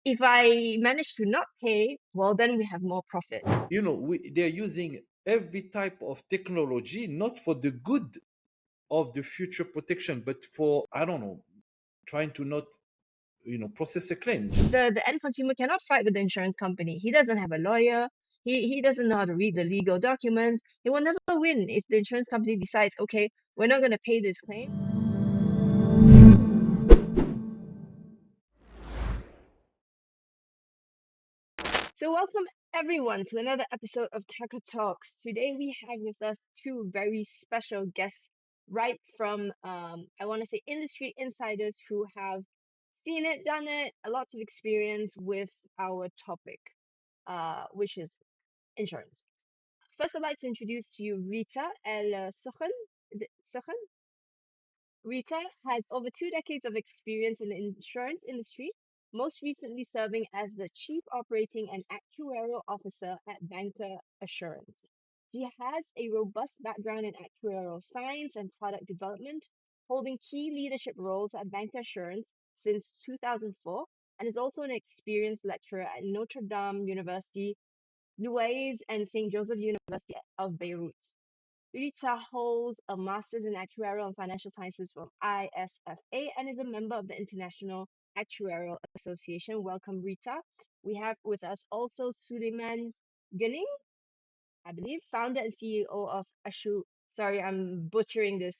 if I manage to not pay, well, then we have more profit. They're using every type of technology not for the good of the future protection, but for, I don't know, trying to not process a claim. The end consumer cannot fight with the insurance company. He doesn't have a lawyer. He doesn't know how to read the legal documents. He will never win if the insurance company decides, okay, we're not going to pay this claim. So welcome everyone to another episode of Taka Talks. Today we have with us two very special guests, right from I want to say industry insiders who have seen it, done it, a lot of experience with our topic, which is insurance. First, I'd like to introduce to you Rita El Sokhan. Sokhan? Rita has over 2 decades of experience in the insurance industry, most recently serving as the Chief Operating and Actuarial Officer at Banker Assurance. She has a robust background in actuarial science and product development, holding key leadership roles at Banker Assurance since 2004, and is also an experienced lecturer at Notre Dame University, Louise, and St. Joseph University of Beirut. Rita holds a master's in actuarial and financial sciences from ISFA and is a member of the International Actuarial Association. Welcome, Rita. We have with us also Suleiman Gunning, I believe, founder and CEO of Ashu. Sorry, I'm butchering this.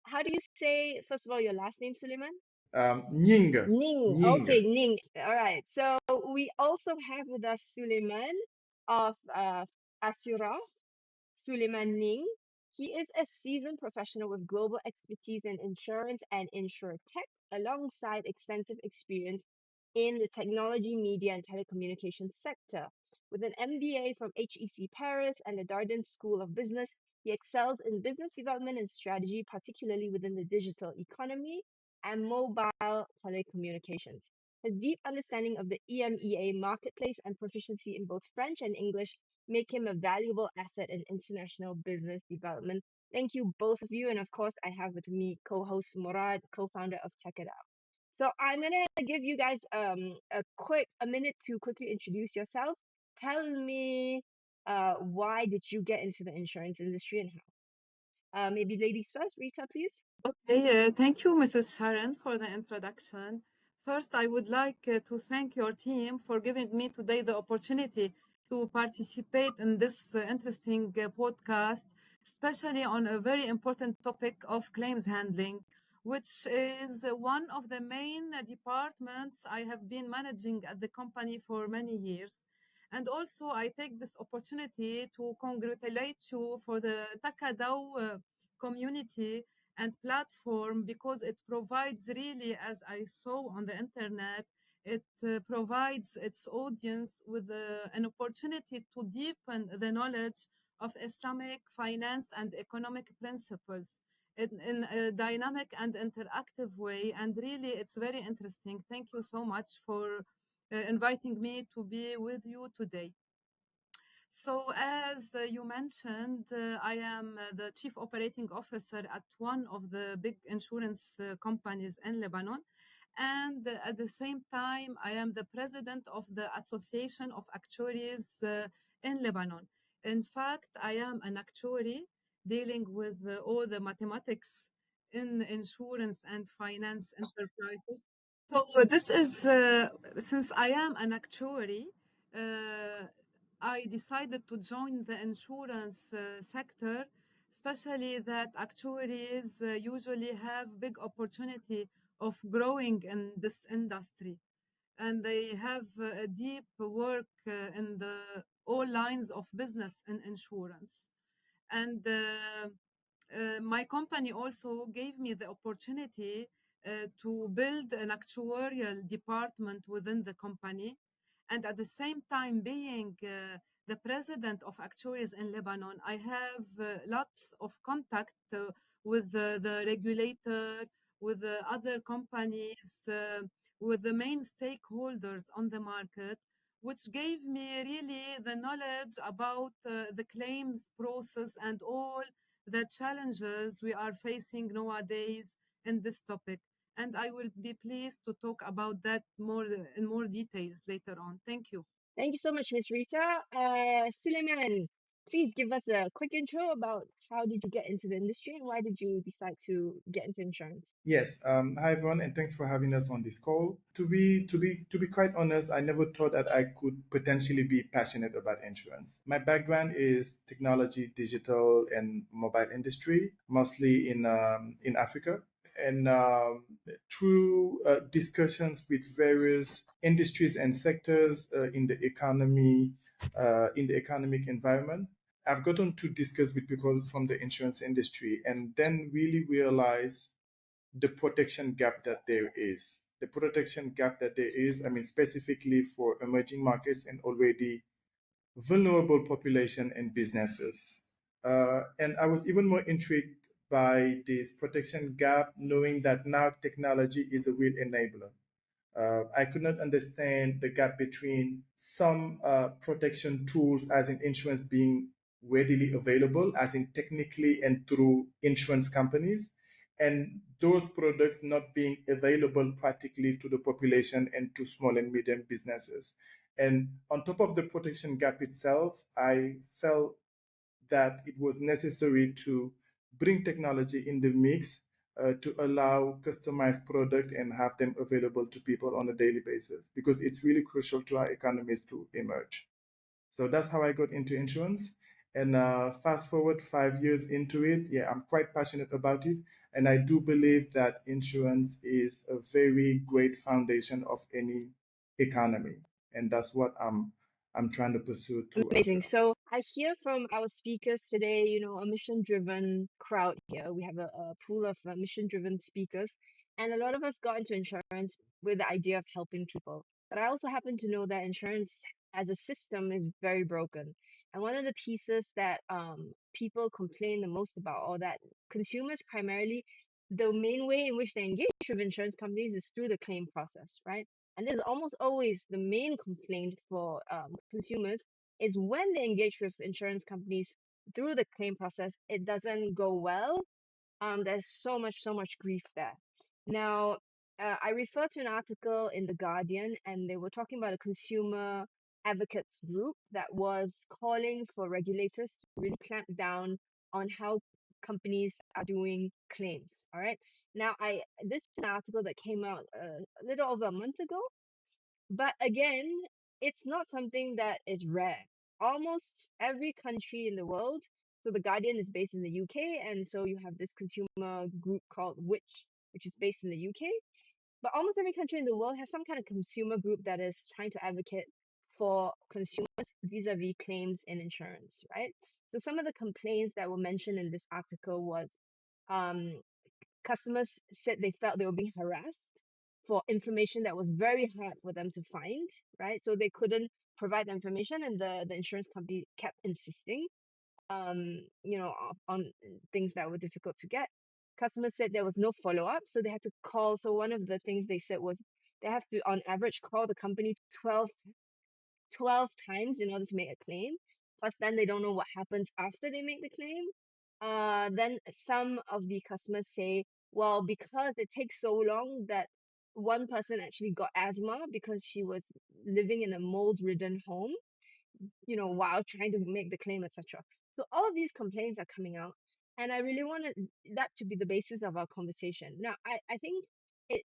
How do you say, first of all, your last name, Suleiman? Nying. Ning. Nying. Okay, Ning. All right. So we also have with us Suleiman of Asura. Suleiman Ning. He is a seasoned professional with global expertise in insurance and insurtech, alongside extensive experience in the technology, media, and telecommunications sector. With an MBA from HEC Paris and the Darden School of Business, he excels in business development and strategy, particularly within the digital economy and mobile telecommunications. His deep understanding of the EMEA marketplace and proficiency in both French and English make him a valuable asset in international business development. Thank you, both of you. And of course, I have with me co-host Murad, co-founder of Check It Out. So I'm gonna give you guys a minute to quickly introduce yourselves. Tell me why did you get into the insurance industry and how? Maybe ladies first. Rita, please. Okay, thank you, Mrs. Sharon, for the introduction. First, I would like to thank your team for giving me today the opportunity to participate in this interesting podcast, especially on a very important topic of claims handling, which is one of the main departments I have been managing at the company for many years. And also, I take this opportunity to congratulate you for the Takadaw community and platform because it provides really, as I saw on the internet, it provides its audience with an opportunity to deepen the knowledge of Islamic finance and economic principles in a dynamic and interactive way. And really, it's very interesting. Thank you so much for inviting me to be with you today. So, as you mentioned, I am the chief operating officer at one of the big insurance companies in Lebanon. And at the same time, I am the president of the Association of Actuaries in Lebanon. In fact, I am an actuary dealing with all the mathematics in insurance and finance enterprises. So, this is since I am an actuary. Uh, I decided to join the insurance sector, especially that actuaries usually have big opportunity of growing in this industry, and they have a deep work in the all lines of business in insurance. And my company also gave me the opportunity to build an actuarial department within the company, and at the same time being the president of actuaries in Lebanon, I have lots of contact with the regulator, with the other companies, with the main stakeholders on the market, which gave me really the knowledge about the claims process and all the challenges we are facing nowadays in this topic. and I will be pleased to talk about that more in more details later on. Thank you. Thank you so much, Miss Rita. Suleiman, please give us a quick intro about how did you get into the industry and why did you decide to get into insurance? Yes. Hi everyone, and thanks for having us on this call. To be quite honest, I never thought that I could potentially be passionate about insurance. My background is technology, digital, and mobile industry, mostly in Africa. And through discussions with various industries and sectors in the economic environment, I've gotten to discuss with people from the insurance industry, and then really realize the protection gap that there is. The protection gap that there is, I mean, specifically for emerging markets and already vulnerable population and businesses. And I was even more intrigued by this protection gap, knowing that now technology is a real enabler. I could not understand the gap between some protection tools, as in insurance being readily available, as in technically and through insurance companies, and those products not being available practically to the population and to small and medium businesses. And on top of the protection gap itself, I felt that it was necessary to bring technology in the mix to allow customized product and have them available to people on a daily basis, because it's really crucial to our economies to emerge. So that's how I got into insurance. And fast forward 5 years into it, yeah, I'm quite passionate about it. And I do believe that insurance is a very great foundation of any economy. And that's what I'm trying to pursue too as Amazing. well. So I hear from our speakers today, a mission-driven crowd here. We have a pool of mission-driven speakers, and a lot of us got into insurance with the idea of helping people. But I also happen to know that insurance as a system is very broken. And one of the pieces that people complain the most about, or that consumers primarily, the main way in which they engage with insurance companies is through the claim process, right? And this is almost always the main complaint for consumers is when they engage with insurance companies through the claim process, it doesn't go well. There's so much grief there. Now, I refer to an article in The Guardian, and they were talking about a consumer advocates group that was calling for regulators to really clamp down on how companies are doing claims. All right. Now, this is an article that came out a little over a month ago, but again, it's not something that is rare. Almost every country in the world, so The Guardian is based in the UK, and so you have this consumer group called which is based in the UK. But almost every country in the world has some kind of consumer group that is trying to advocate for consumers vis-a-vis claims and insurance, right? So some of the complaints that were mentioned in this article was um, customers said they felt they were being harassed for information that was very hard for them to find, right? So they couldn't provide the information, and the insurance company kept insisting, on things that were difficult to get. Customers said there was no follow up, so they had to call. So one of the things they said was they have to, on average, call the company 12 times in order to make a claim. Plus, then they don't know what happens after they make the claim. Then some of the customers say, well, because it takes so long that one person actually got asthma because she was living in a mold-ridden home, while trying to make the claim, etc. So all of these complaints are coming out, and I really wanted that to be the basis of our conversation. Now, I think it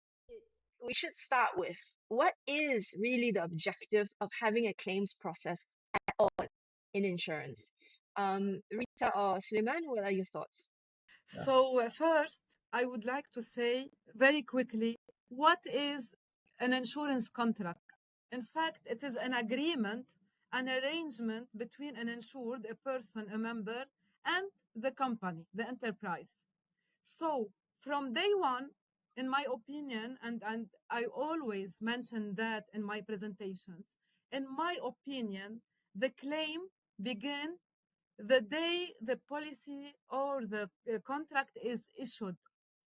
we should start with what is really the objective of having a claims process at all in insurance. Rita or Suleiman, what are your thoughts? Yeah. So, first, I would like to say very quickly what is an insurance contract? In fact, it is an agreement, an arrangement between an insured, a person, a member, and the company, the enterprise. So, from day one, in my opinion, and I always mention that in my presentations, in my opinion, the claim begin the day the policy or the contract is issued,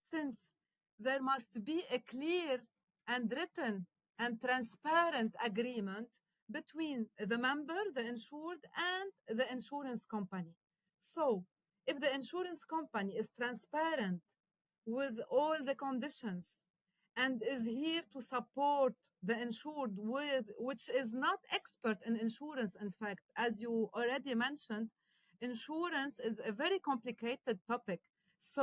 since there must be a clear and written and transparent agreement between the member, the insured, and the insurance company. So, if the insurance company is transparent with all the conditions and is here to support the insured with, which is not expert in insurance. In fact, as you already mentioned, insurance is a very complicated topic. So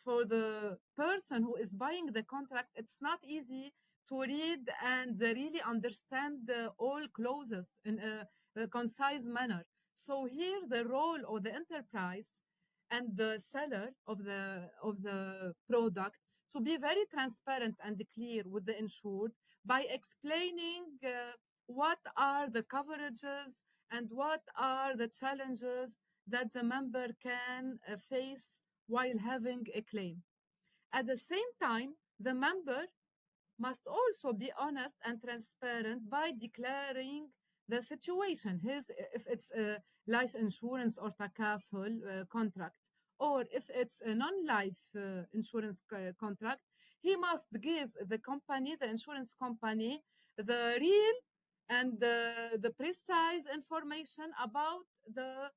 for the person who is buying the contract, it's not easy to read and really understand all clauses in a concise manner. So here the role of the enterprise and the seller of the product to be very transparent and clear with the insured by explaining what are the coverages and what are the challenges that the member can face while having a claim. At the same time, the member must also be honest and transparent by declaring the situation, his, if it's a life insurance or takaful contract, or if it's a non-life insurance contract, he must give the company, the insurance company, the real and the precise information about the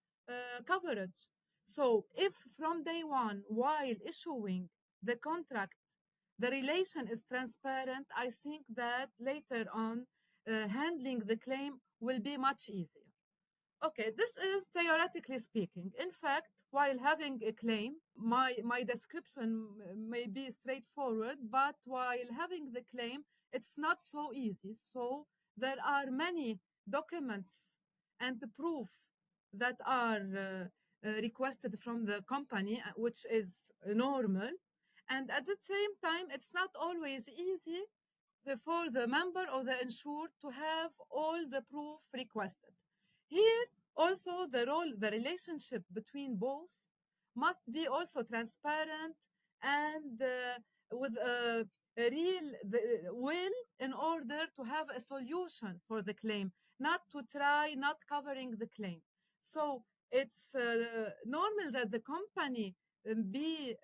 coverage. So if from day one, while issuing the contract, the relation is transparent, I think that later on, handling the claim will be much easier. Okay, this is theoretically speaking. In fact, while having a claim, my description may be straightforward, but while having the claim, it's not so easy. So there are many documents and proof that are requested from the company, which is normal. And at the same time, it's not always easy for the member or the insured to have all the proof requested. Here, also, the relationship between both must be also transparent and with a real will in order to have a solution for the claim, not to try not covering the claim. So it's normal that the company be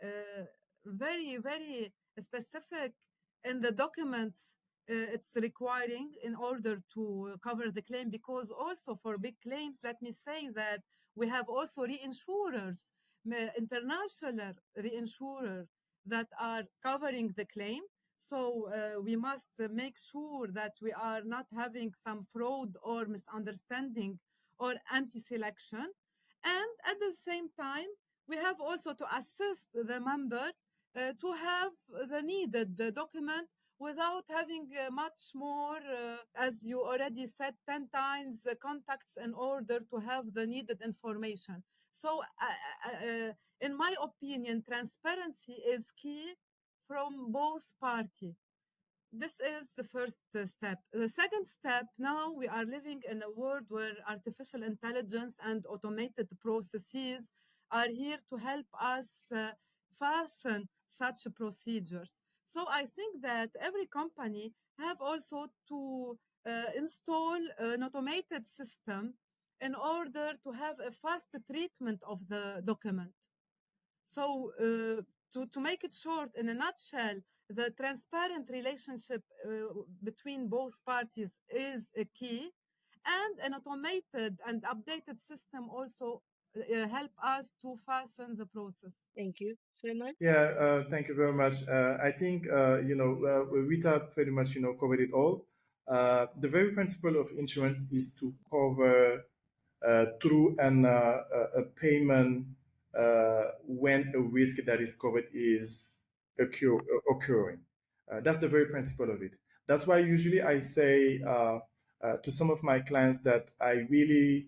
very, very specific in the documents it's requiring in order to cover the claim, because also for big claims, let me say that we have also reinsurers, international reinsurer that are covering the claim. So we must make sure that we are not having some fraud or misunderstanding or anti-selection. And at the same time, we have also to assist the member to have the needed document without having much more, as you already said 10 times, contacts in order to have the needed information. So in my opinion, transparency is key from both parties. This is the first step. The second step, now we are living in a world where artificial intelligence and automated processes are here to help us fasten such procedures. So I think that every company have also to install an automated system in order to have a fast treatment of the document. So to make it short, in a nutshell, the transparent relationship between both parties is a key, and an automated and updated system also help us to fasten the process. Thank you, Suleiman. Yeah, thank you very much. I think Rita pretty much covered it all. The very principle of insurance is to cover through a payment when a risk that is covered is occurring. That's the very principle of it. That's why usually I say to some of my clients that I really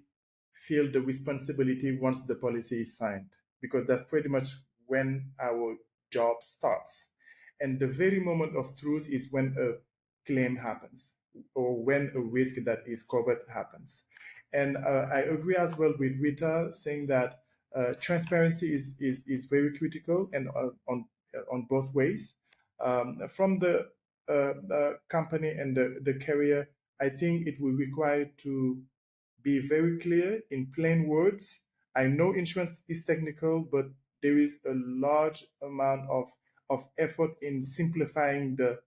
feel the responsibility once the policy is signed, because that's pretty much when our job starts. And the very moment of truth is when a claim happens or when a risk that is covered happens. And I agree as well with Rita saying that transparency is very critical and on both ways. From the company and the carrier, I think it will require to be very clear in plain words. I know insurance is technical, but there is a large amount of effort in simplifying the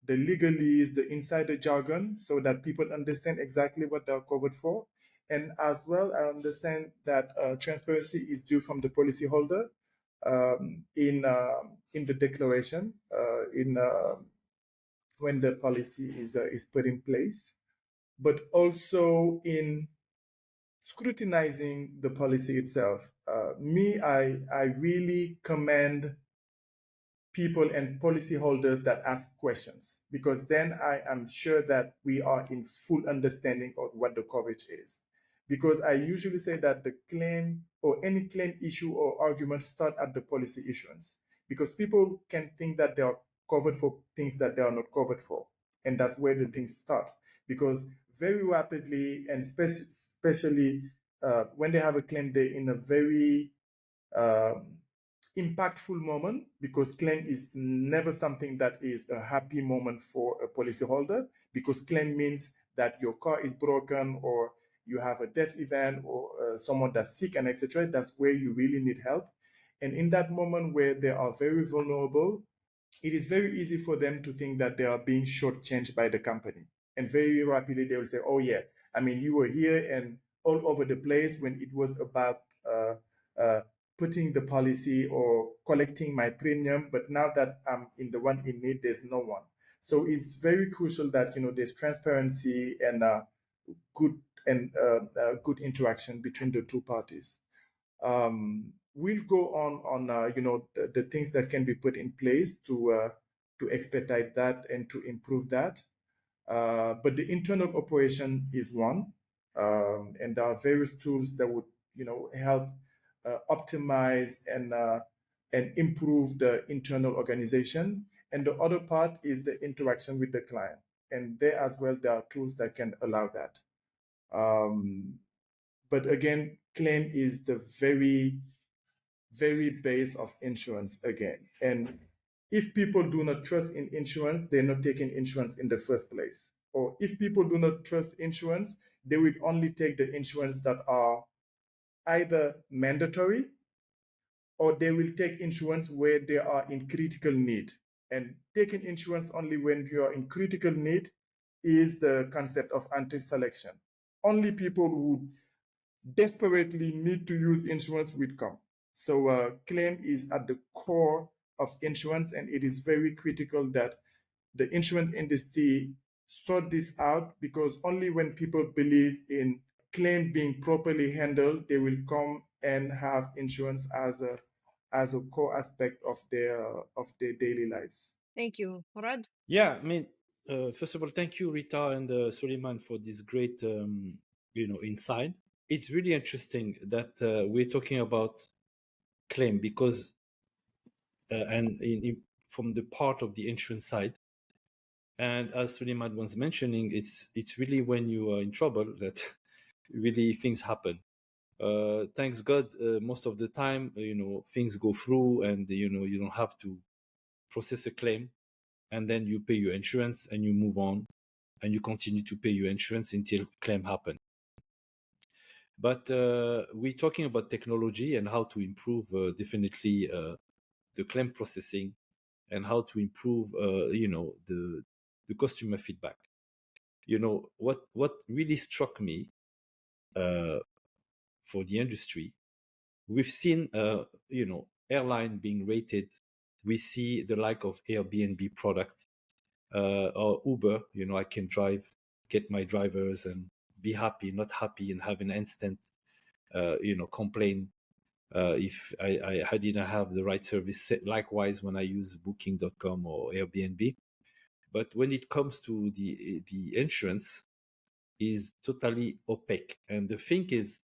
legalese, the insider jargon, so that people understand exactly what they're covered for. And as well, I understand that transparency is due from the policyholder. in the declaration, when the policy is put in place, but also in scrutinizing the policy itself. I really commend people and policyholders that ask questions, because then I am sure that we are in full understanding of what the coverage is. Because I usually say that the claim or any claim issue or argument start at the policy issuance, because people can think that they are covered for things that they are not covered for, and that's where the things start. Because very rapidly, and especially when they have a claim, they're in a very impactful moment, because claim is never something that is a happy moment for a policyholder, because claim means that your car is broken, or you have a death event, or someone that's sick, and etc. That's where you really need help. And in that moment where they are very vulnerable, it is very easy for them to think that they are being shortchanged by the company. And very rapidly they will say, oh yeah, I mean, you were here and all over the place when it was about uh, putting the policy or collecting my premium, but now that I'm in the one in need, there's no one. So it's very crucial that there's transparency and good good interaction between the two parties. We'll go on the things that can be put in place to expedite that and to improve that. But the internal operation is one, and there are various tools that would help optimize and improve the internal organization. And the other part is the interaction with the client, and there as well there are tools that can allow that. But again, claim is the very base of insurance again. And if people do not trust in insurance, they're not taking insurance in the first place. Or if people do not trust insurance, they will only take the insurance that are either mandatory, or they will take insurance where they are in critical need. And taking insurance only when you are in critical need is the concept of anti-selection. Only people who desperately need to use insurance will come. So claim is at the core of insurance, and it is very critical that the insurance industry sort this out, because only when people believe in claim being properly handled, they will come and have insurance as a core aspect of their daily lives. Thank you, Murad. Yeah, I mean, first of all, thank you, Rita and Suleiman, for this great, insight. It's really interesting that we're talking about claim, because, from the part of the insurance side, and as Suleiman was mentioning, it's really when you are in trouble that really things happen. Thanks God, most of the time, things go through, and you don't have to process a claim, and then you pay your insurance and you move on, and you continue to pay your insurance until claim happen. But we're talking about technology and how to improve definitely the claim processing, and how to improve the customer feedback. What really struck me for the industry, we've seen airline being rated. We see the like of Airbnb product, or Uber. I can drive, get my drivers, and be happy, not happy, and have an instant complaint if I didn't have the right service. Likewise, when I use booking.com or Airbnb. But when it comes to the insurance, is totally opaque. And the thing is,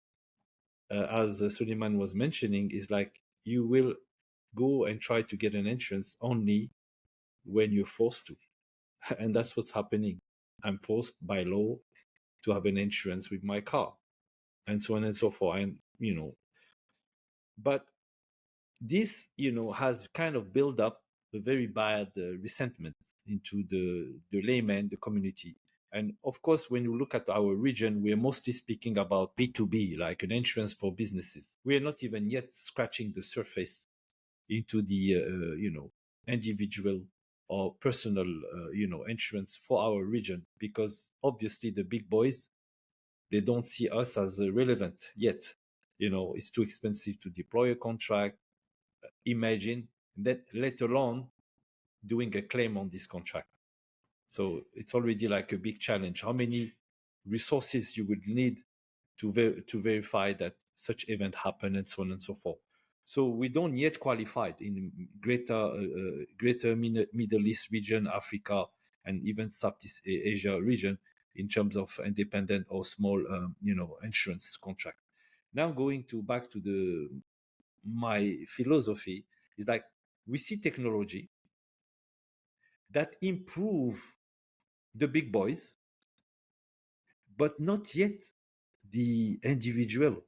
as Suleiman was mentioning, is like you will go and try to get an insurance only when you're forced to. And that's what's happening. I'm forced by law to have an insurance with my car, and so on and so forth. And but this has kind of built up a very bad resentment into the layman, the community. And of course, when you look at our region, we are mostly speaking about B2B, like an insurance for businesses. We are not even yet scratching the surface into the individual or personal insurance for our region, because obviously the big boys, they don't see us as relevant yet. It's too expensive to deploy a contract. imagine that, let alone doing a claim on this contract. So it's already like a big challenge. How many resources you would need to verify that such event happened, and so on and so forth. So we don't yet qualified in greater Middle East region, Africa, and even Southeast Asia region in terms of independent or small, insurance contract. Now going back to my philosophy is like, we see technology that improve the big boys, but not yet the individual.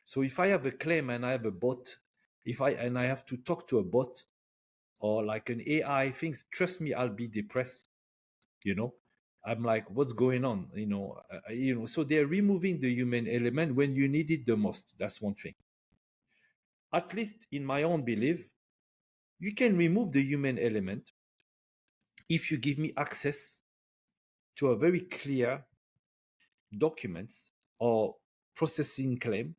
So if I have a claim and I have a bot, I have to talk to a bot or like an AI things, trust me, I'll be depressed. I'm like, what's going on? So they're removing the human element when you need it the most. That's one thing. At least in my own belief, you can remove the human element if you give me access to a very clear documents or processing claim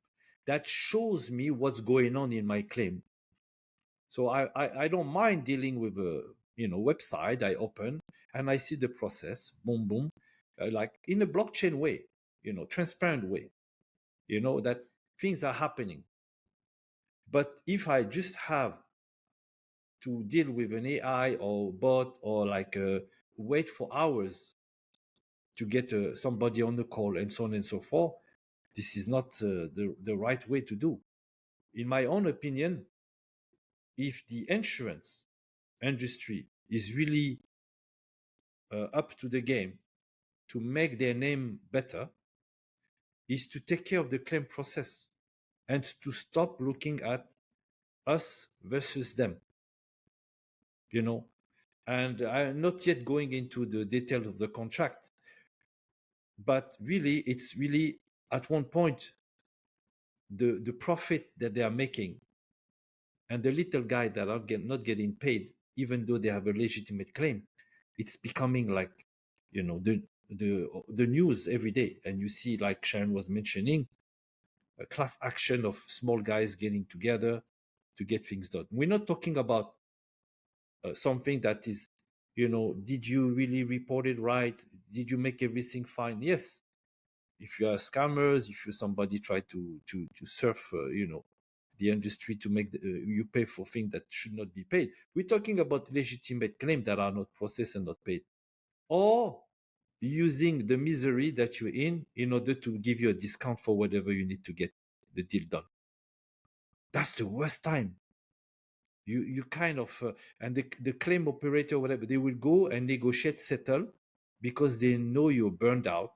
that shows me what's going on in my claim. So I don't mind dealing with a website I open and I see the process, boom boom, like in a blockchain way, transparent way, that things are happening. But if I just have to deal with an AI or bot or like wait for hours to get somebody on the call and so on and so forth, this is not the right way to do. In my own opinion, if the insurance industry is really up to the game to make their name better, is to take care of the claim process and to stop looking at us versus them, and I'm not yet going into the details of the contract, but really it's really at one point the profit that they are making and the little guy that are not getting paid even though they have a legitimate claim, it's becoming like the news every day. And you see, like Sharon was mentioning, a class action of small guys getting together to get things done. We're not talking about something that is, did you really report it right? Did you make everything fine? Yes. If you are scammers, if you somebody try to surf, the industry to make you pay for things that should not be paid. We're talking about legitimate claims that are not processed and not paid, or using the misery that you're in order to give you a discount for whatever you need to get the deal done. That's the worst time. You kind of and the claim operator, whatever, they will go and negotiate, settle, because they know you're burned out.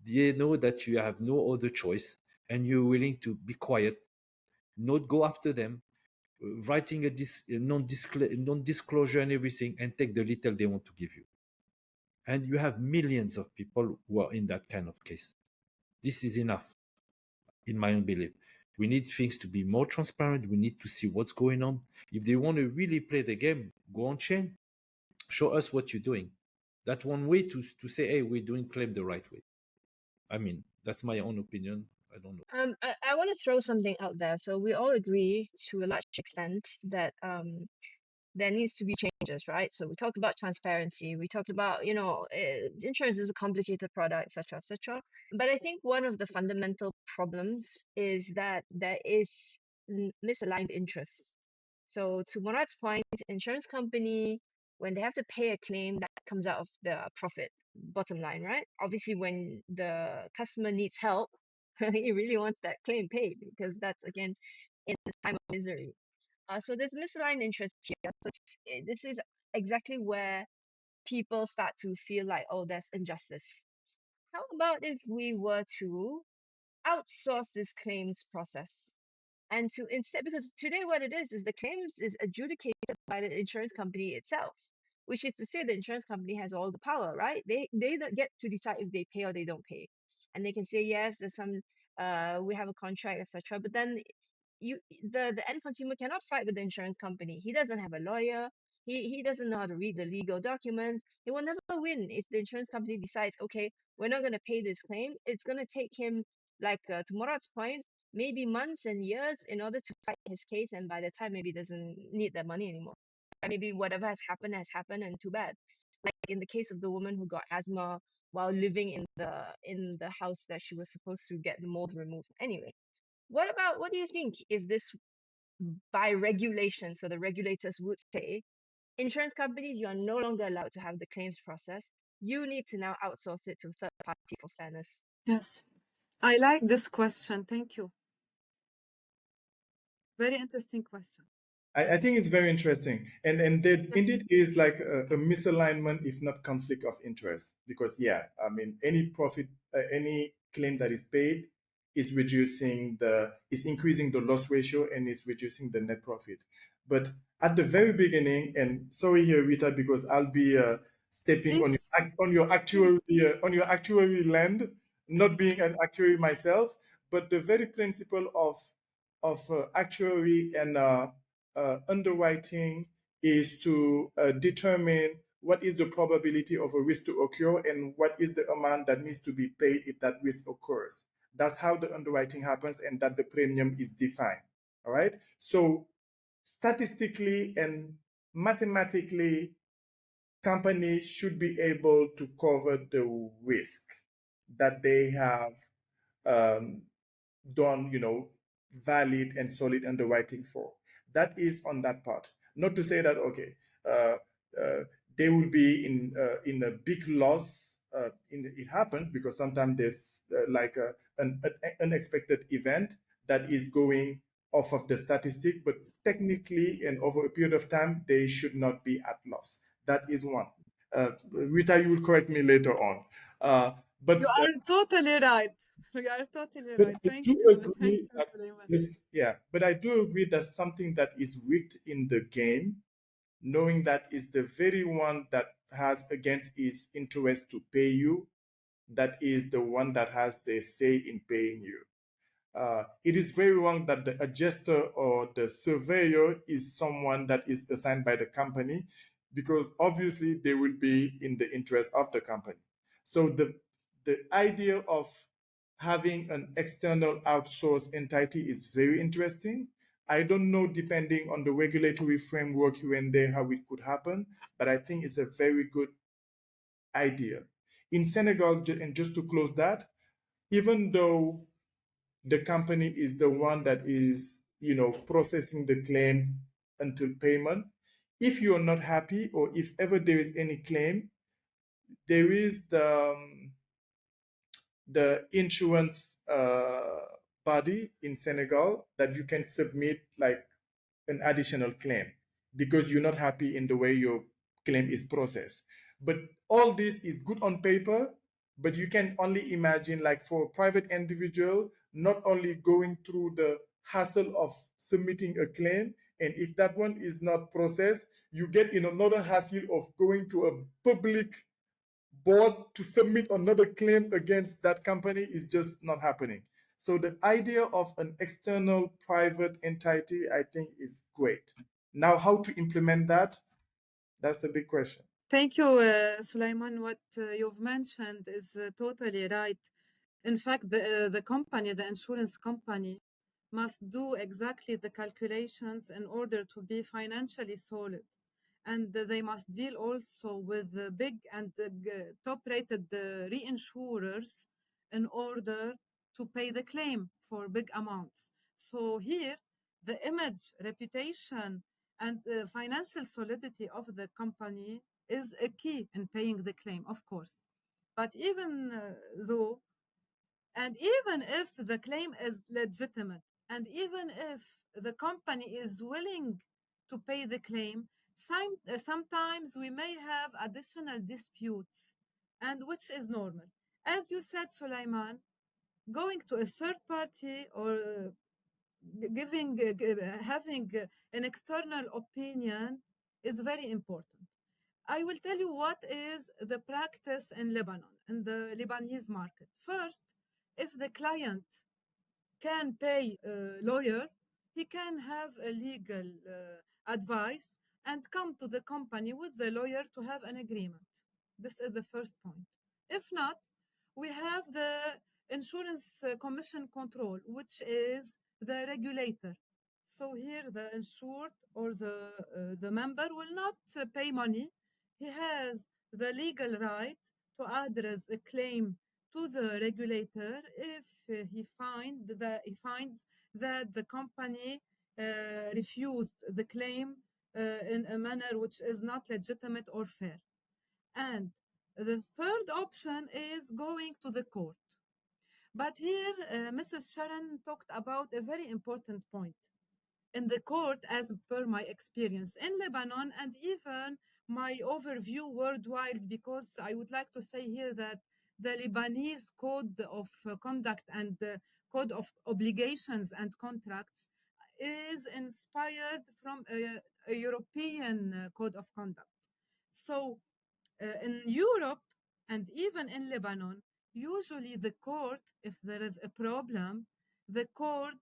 They know that you have no other choice and you're willing to be quiet, not go after them, writing a non-disclosure and everything, and take the little they want to give you. And you have millions of people who are in that kind of case. This is enough, in my own belief. We need things to be more transparent. We need to see what's going on. If they want to really play the game, go on chain, show us what you're doing. That's one way to say, hey, we're doing claim the right way. I mean, that's my own opinion. I don't know. I want to throw something out there. So we all agree to a large extent that there needs to be changes, right? So we talked about transparency. We talked about, insurance is a complicated product, etc., etc. But I think one of the fundamental problems is that there is misaligned interests. So to Murad's point, insurance company, when they have to pay a claim, that comes out of the profit, bottom line, right? Obviously, when the customer needs help, he really wants that claim paid because that's, again, in this time of misery. So there's misaligned interest here. So this is exactly where people start to feel like, oh, there's injustice. How about if we were to outsource this claims process? And to instead, because today what it is the claims is adjudicated by the insurance company itself, which is to say the insurance company has all the power, right? They don't get to decide if they pay or they don't pay, and they can say yes, there's some we have a contract, etc. But then the end consumer cannot fight with the insurance company. He doesn't have a lawyer. He doesn't know how to read the legal documents. He will never win if the insurance company decides, okay, we're not going to pay this claim. It's going to take him, like to Murad's point, maybe months and years in order to fight his case, and by the time maybe doesn't need that money anymore. Maybe whatever has happened and too bad. Like in the case of the woman who got asthma while living in the house that she was supposed to get the mold removed. Anyway, what do you think if this by regulation, so the regulators would say, insurance companies, you are no longer allowed to have the claims process. You need to now outsource it to a third party for fairness. Yes, I like this question. Thank you. Very interesting question. I think it's very interesting, and that indeed is like a misalignment, if not conflict of interest. Because yeah, I mean, any profit, any claim that is paid is increasing the loss ratio and is reducing the net profit. But at the very beginning, and sorry here, Rita, because I'll be stepping on Please. on your actuary land, not being an actuary myself, but the very principle of actuary and underwriting is to determine what is the probability of a risk to occur and what is the amount that needs to be paid if that risk occurs. That's how the underwriting happens, and that the premium is defined. All right. So statistically and mathematically, companies should be able to cover the risk that they have um, done, valid and solid underwriting for. That is on that part. Not to say that okay, uh, they will be in a big loss. It happens because sometimes there's like an unexpected event that is going off of the statistic, but technically and over a period of time, they should not be at loss. That is one. Rita, you will correct me later on. You But are totally right. You are totally but right. I Thank do you. Thank agree you, that Suleiman. this, yeah, but I do agree that something that is rigged in the game, knowing that is the very one that has against its interest to pay you, that is the one that has the say in paying you. It is very wrong that the adjuster or the surveyor is someone that is assigned by the company, because obviously they will be in the interest of the company. So the idea of having an external outsourced entity is very interesting. I don't know, depending on the regulatory framework here and there, how it could happen, but I think it's a very good idea. In Senegal, and just to close that, even though the company is the one that is, processing the claim until payment, if you are not happy or if ever there is any claim, there is the insurance body in Senegal that you can submit like an additional claim because you're not happy in the way your claim is processed. But all this is good on paper, but you can only imagine, like, for a private individual, not only going through the hassle of submitting a claim, and if that one is not processed, you get in another hassle of going to a public board to submit another claim against that company is just not happening. So the idea of an external private entity, I think, is great. Now, how to implement that? That's the big question. Thank you, Sulaiman. What you've mentioned is totally right. In fact, the company, the insurance company, must do exactly the calculations in order to be financially solid. And they must deal also with the big and top-rated reinsurers in order to pay the claim for big amounts. So here, the image, reputation, and the financial solidity of the company is a key in paying the claim, of course. But even though, and even if the claim is legitimate, and even if the company is willing to pay the claim, sometimes we may have additional disputes, and which is normal. As you said, Sulaiman, going to a third party or having an external opinion is very important. I will tell you what is the practice in Lebanon, in the Lebanese market. First, if the client can pay a lawyer, he can have a legal advice and come to the company with the lawyer to have an agreement. This is the first point. If not, we have the insurance commission control, which is the regulator. So here the insured or the member will not pay money. He has the legal right to address a claim to the regulator if he finds that the company refused the claim in a manner which is not legitimate or fair. And the third option is going to the court. But here, Mrs. Sharon talked about a very important point. In the court, as per my experience in Lebanon and even my overview worldwide, because I would like to say here that the Lebanese code of conduct and the code of obligations and contracts is inspired from a European code of conduct. So in Europe and even in Lebanon, usually the court, if there is a problem, the court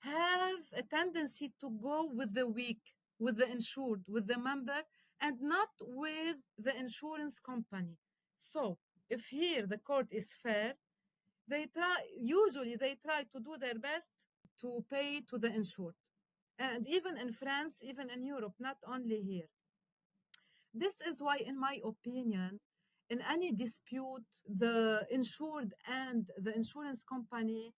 have a tendency to go with the weak, with the insured, with the member, and not with the insurance company. So if here the court is fair, they try to do their best to pay to the insured. And even in France, even in Europe, not only here. This is why, in my opinion, in any dispute, the insured and the insurance company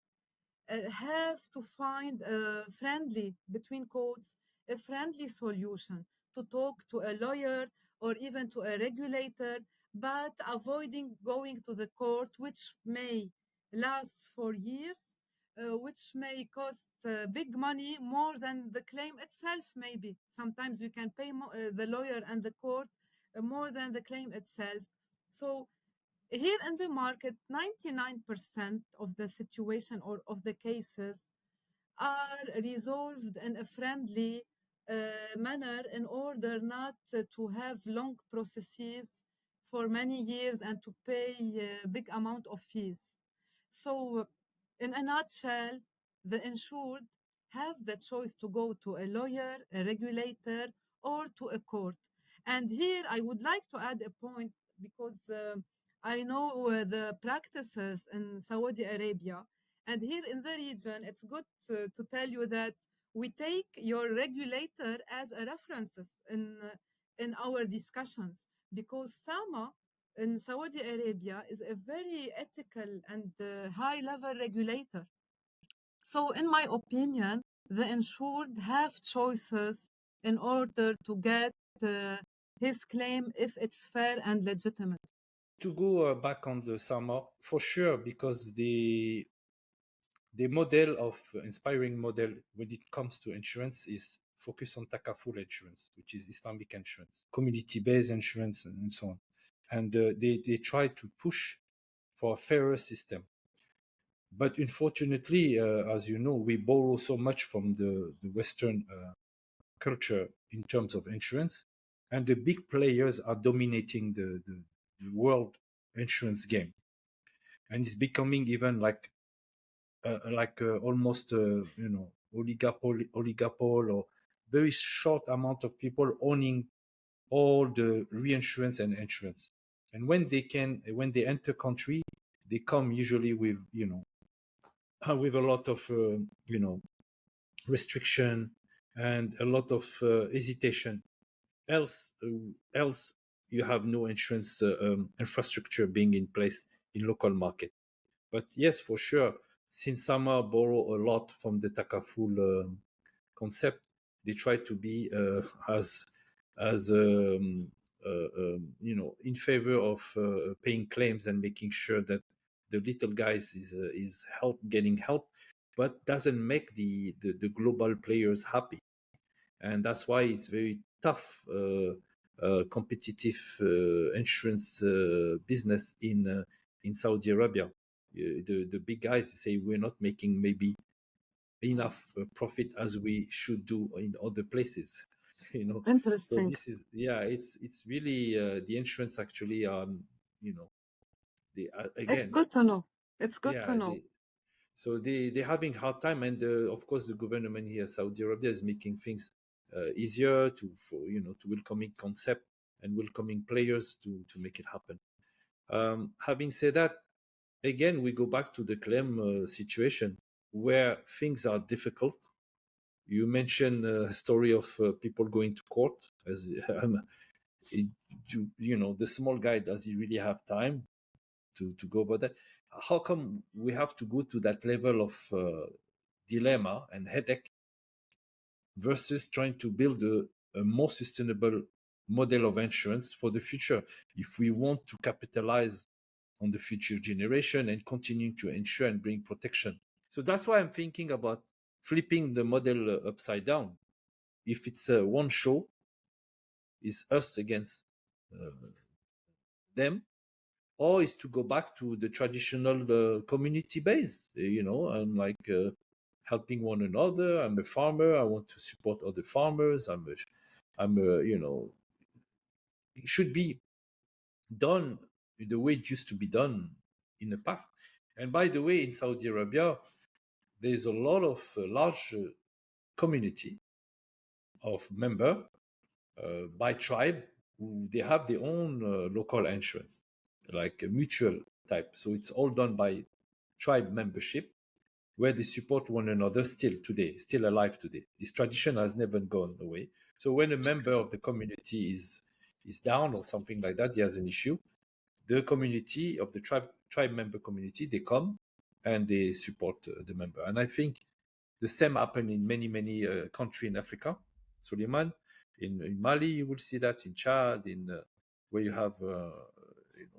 have to find a friendly, between quotes, a friendly solution to talk to a lawyer or even to a regulator, but avoiding going to the court, which may last for years, which may cost big money more than the claim itself, maybe. Sometimes you can pay the lawyer and the court more than the claim itself. So here in the market, 99% of the situation or of the cases are resolved in a friendly manner in order not to have long processes for many years and to pay a big amount of fees. So in a nutshell, the insured have the choice to go to a lawyer, a regulator, or to a court. And here I would like to add a point because I know the practices in Saudi Arabia. And here in the region, it's good to tell you that we take your regulator as a references in our discussions because SAMA in Saudi Arabia is a very ethical and high level regulator. So in my opinion, the insured have choices in order to get his claim if it's fair and legitimate. To go back on the SAMA, for sure, because the model of inspiring model when it comes to insurance is focused on takaful insurance, which is Islamic insurance, community-based insurance, and so on. And they try to push for a fairer system. But unfortunately, as you know, we borrow so much from the Western culture in terms of insurance, and the big players are dominating the world insurance game, and it's becoming even like almost oligopoly or very short amount of people owning all the reinsurance and insurance. And when they enter country, they come usually with with a lot of restriction and a lot of hesitation. Else you have no insurance infrastructure being in place in local market. But yes, for sure, since Sama borrow a lot from the takaful concept, they try to be as in favor of paying claims and making sure that the little guys is getting help, but doesn't make the global players happy, and that's why it's very tough competitive insurance business in Saudi Arabia. The big guys say we're not making maybe enough profit as we should do in other places. So Interesting. this is, yeah, it's really the insurance actually they It's again, good to know. It's good to yeah, know. they're having hard time, and of course the government here, Saudi Arabia, is making things easier to welcoming concept and welcoming players to make it happen. Having said that, again, we go back to the claim situation where things are difficult. You mentioned a story of people going to court. As the small guy, does he really have time to go about that? How come we have to go to that level of dilemma and headache versus trying to build a more sustainable model of insurance for the future if we want to capitalize on the future generation and continuing to insure and bring protection? So that's why I'm thinking about flipping the model upside down. If it's one show, is us against them, or is to go back to the traditional community based, and like helping one another. I'm a farmer, I want to support other farmers. It should be done the way it used to be done in the past. And by the way, in Saudi Arabia, there's a lot of large community of member by tribe who they have their own local insurance, like a mutual type. So it's all done by tribe membership, where they support one another still today, still alive today. This tradition has never gone away. So when a member of the community is down or something like that, he has an issue, the community of the tribe member community, they come and they support the member. And I think the same happened in many countries in Africa. Suleiman, in Mali, you will see that, in Chad, in where you have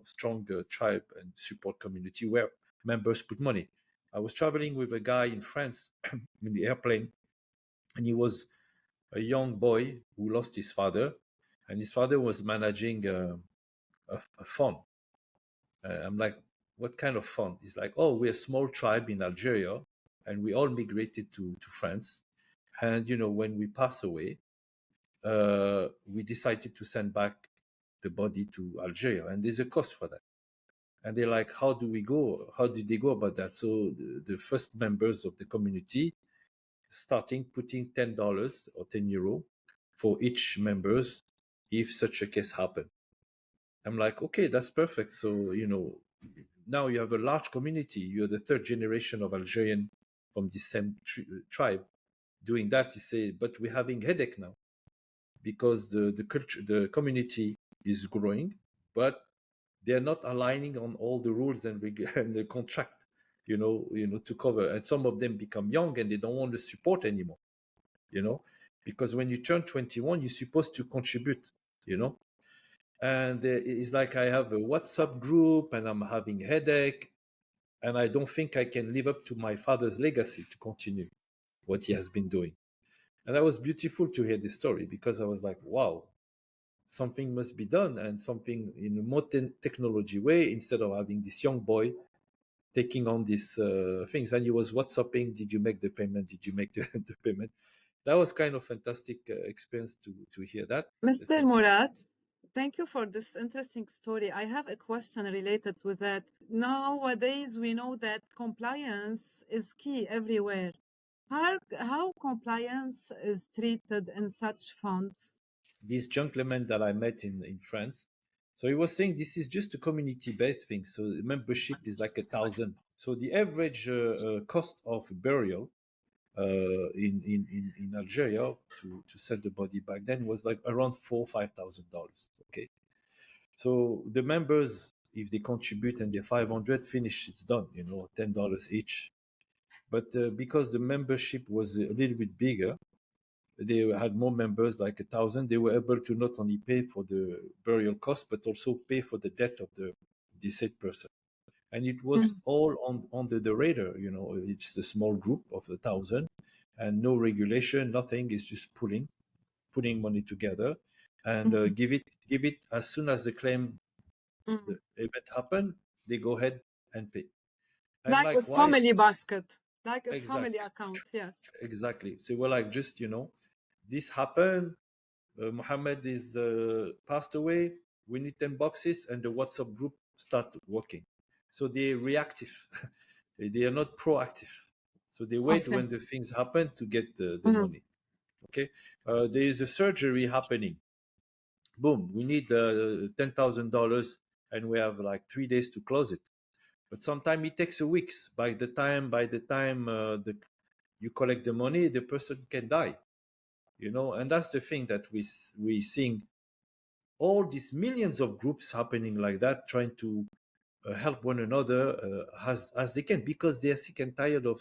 strong tribe and support community where members put money. I was traveling with a guy in France in the airplane, and he was a young boy who lost his father, and his father was managing a fund. I'm like, what kind of fund? He's like, oh, we're a small tribe in Algeria, and we all migrated to France. And when we pass away, we decided to send back the body to Algeria, and there's a cost for that. And they're like, how do we go? How did they go about that? So the first members of the community starting putting $10 or €10 for each members if such a case happened. I'm like, okay, that's perfect. So, now you have a large community. You're the third generation of Algerian from the same tribe doing that. You say, but we're having headache now because the culture, the community is growing, but they're not aligning on all the rules and the contract, to cover. And some of them become young and they don't want the support anymore, because when you turn 21, you're supposed to contribute, and it's like, I have a WhatsApp group and I'm having headache, and I don't think I can live up to my father's legacy to continue what he has been doing. And that was beautiful to hear this story, because I was like, wow, something must be done, and something in a more technology way, instead of having this young boy taking on these things. And he was WhatsApping, did you make the payment? Did you make the payment? That was kind of fantastic experience to hear that. Mr. Murad, thank you for this interesting story. I have a question related to that. Nowadays, we know that compliance is key everywhere. How compliance is treated in such funds? This gentleman that I met in France, so he was saying this is just a community-based thing. So the membership is like 1,000. So the average cost of burial in Algeria to send the body back then was like around $4,000-5,000. Okay, so the members, if they contribute and they're 500, finish, it's done. $10 each. But because the membership was a little bit bigger, they had more members, like 1,000. They were able to not only pay for the burial cost, but also pay for the death of the deceased person. And it was all under the radar. It's a small group of 1,000, and no regulation, nothing. Is just putting money together, and give it as soon as the claim, the event happened, they go ahead and pay. And Like a why? family basket, like a Exactly. family account, yes. Exactly. So we're like, just, this happened. Muhammad is passed away. We need 10 boxes, and the WhatsApp group start working. So they're reactive. They are not proactive. So they wait when the things happen to get the money. Okay. There is a surgery happening. Boom. We need $10,000, and we have like 3 days to close it. But sometimes it takes a weeks. By the time you collect the money, the person can die. And that's the thing that we seeing all these millions of groups happening like that, trying to help one another as they can, because they are sick and tired of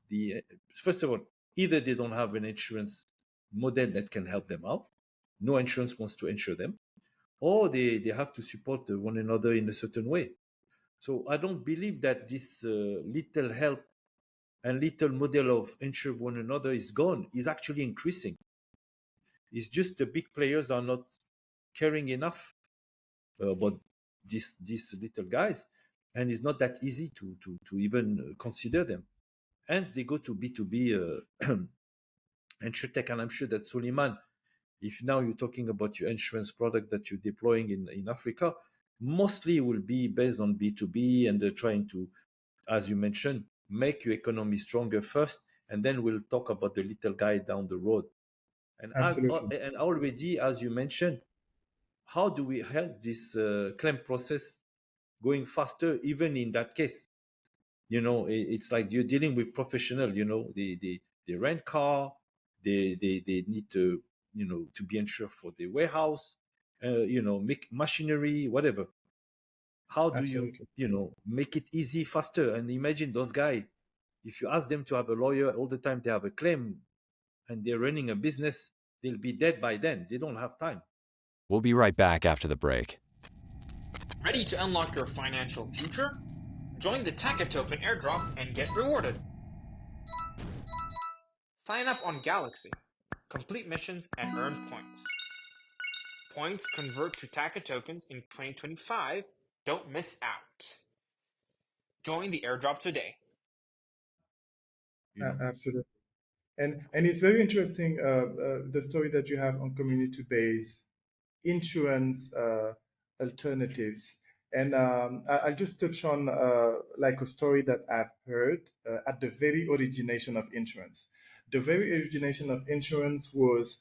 the first of all, either they don't have an insurance model that can help them out, no insurance wants to insure them, or they have to support one another in a certain way. So I don't believe that this little help and little model of insure one another is gone, is actually increasing. It's just the big players are not caring enough about these little guys, and it's not that easy to even consider them. Hence, they go to B2B insurtech, and I'm sure that Suleiman, if now you're talking about your insurance product that you're deploying in Africa, mostly will be based on B2B, and they're trying to, as you mentioned, make your economy stronger first, and then we'll talk about the little guy down the road. Absolutely. And already, as you mentioned, how do we help this claim process going faster, even in that case? It's like you're dealing with professional. They rent car, they need to to be insured for the warehouse, make machinery, whatever. How do you Absolutely. make it easy, faster? And imagine those guys, if you ask them to have a lawyer all the time, they have a claim, and they're running a business, they'll be dead by then. They don't have time. We'll be right back after the break. Ready to unlock your financial future? Join the Taka Token airdrop and get rewarded. Sign up on Galaxy, complete missions, and earn points. Points convert to Taka tokens in 2025. Don't miss out. Join the airdrop today. Absolutely. And it's very interesting, the story that you have on community-based insurance alternatives. And I'll just touch on like a story that I've heard at the very origination of insurance. The very origination of insurance was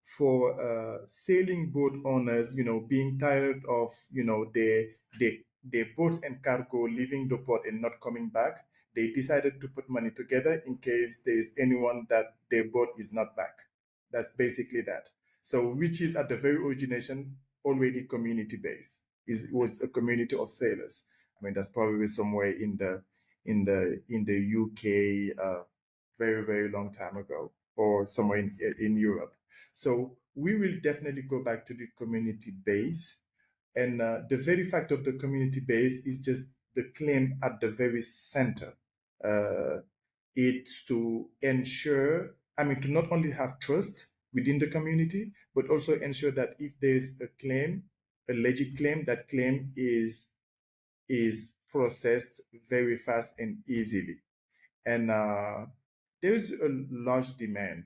for sailing boat owners, being tired of, their boats and cargo leaving the port and not coming back. They decided to put money together in case there's anyone that their boat is not back. That's basically that. So, which is at the very origination already community based. Was a community of sailors. I mean, that's probably somewhere in the UK, very very long time ago, or somewhere in Europe. So we will definitely go back to the community base, and the very fact of the community base is just the claim at the very center. It's to ensure, I mean, to not only have trust within the community, but also ensure that if there's a claim, a legit claim, that claim is processed very fast and easily. And there's a large demand,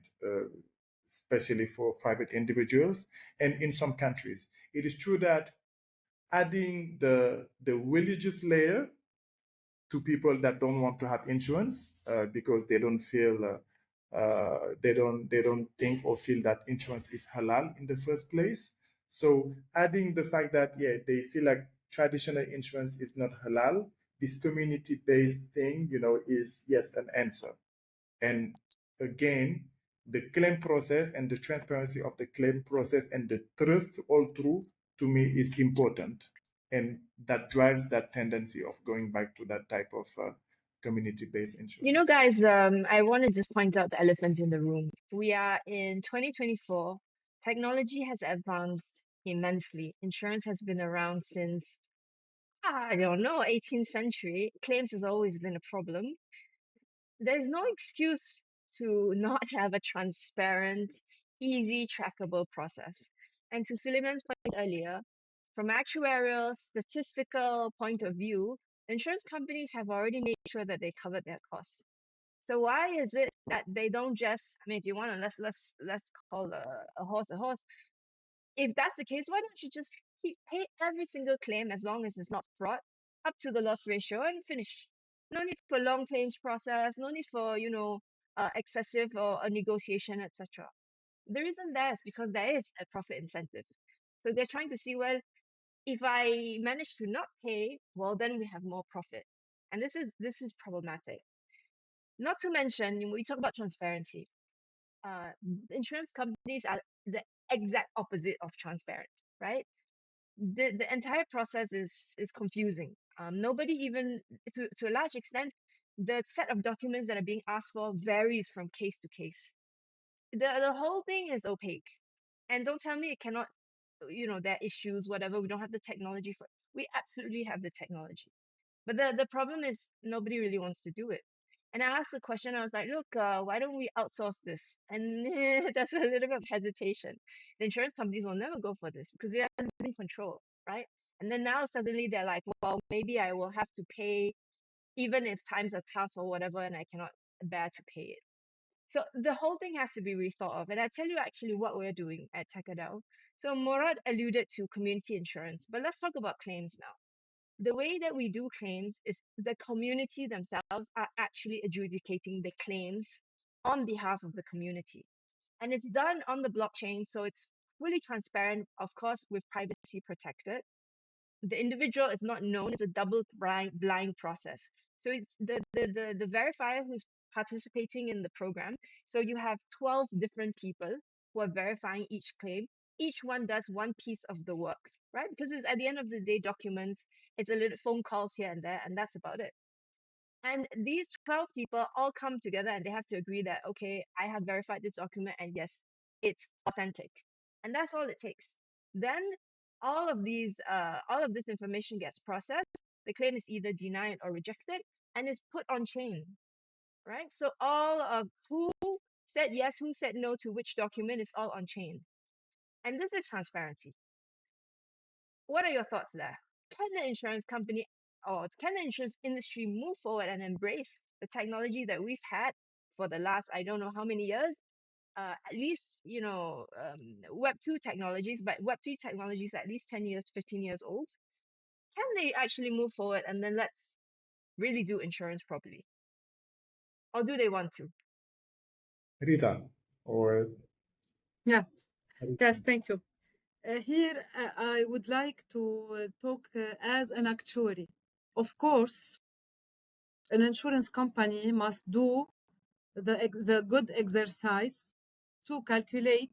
especially for private individuals, and in some countries. It is true that adding the religious layer to people that don't want to have insurance because they don't feel they don't think or feel that insurance is halal in the first place. So adding the fact that they feel like traditional insurance is not halal, this community based thing, is yes an answer. And again, the claim process and the transparency of the claim process and the trust all through, to me, is important. And that drives that tendency of going back to that type of community-based insurance. Guys, I want to just point out the elephant in the room. We are in 2024. Technology has advanced immensely. Insurance has been around since, I don't know, 18th century. Claims has always been a problem. There's no excuse to not have a transparent, easy, trackable process. And to Suleiman's point earlier, from actuarial, statistical point of view, insurance companies have already made sure that they covered their costs. So why is it that they don't just? I mean, if you want to, let's call a horse a horse. If that's the case, why don't you just pay every single claim as long as it's not fraud up to the loss ratio and finish? No need for long claims process. No need for excessive or a negotiation, etc. The reason there is because there is a profit incentive. So they're trying to see, well, If I manage to not pay, well, then we have more profit. And this is problematic. Not to mention, when we talk about transparency, uh, insurance companies are the exact opposite of transparent, right? The entire process is confusing. Nobody even to a large extent, the set of documents that are being asked for varies from case to case. The whole thing is opaque. And don't tell me it cannot, there are issues, whatever. We don't have the technology for. We absolutely have the technology. But the problem is nobody really wants to do it. And I asked the question, I was like, look, why don't we outsource this? And there's a little bit of hesitation. The insurance companies will never go for this because they are losing control, right? And then now suddenly they're like, well, maybe I will have to pay even if times are tough or whatever and I cannot bear to pay it. So the whole thing has to be rethought of. And I tell you actually what we're doing at Takadao. So Morad alluded to community insurance, but let's talk about claims now. The way that we do claims is the community themselves are actually adjudicating the claims on behalf of the community. And it's done on the blockchain, so it's fully transparent, of course, with privacy protected. The individual is not known. It's a double blind process. So it's the verifier who's participating in the program. So you have 12 different people who are verifying each claim. Each one does one piece of the work, right? Because it's at the end of the day documents, it's a little phone calls here and there, and that's about it. And these 12 people all come together and they have to agree that, okay, I have verified this document and yes, it's authentic. And that's all it takes. Then all of this information gets processed. The claim is either denied or rejected and is put on chain, right? So all of who said yes, who said no to which document is all on chain. And this is transparency. What are your thoughts there? Can the insurance company or can the insurance industry move forward and embrace the technology that we've had for the last, I don't know how many years? At least, Web 2 technologies, but Web 3 technologies at least 10 years, 15 years old. Can they actually move forward and then let's really do insurance properly? Or do they want to? Rita, or Yeah. Yes, thank you. Here, I would like to talk as an actuary. Of course, an insurance company must do the good exercise to calculate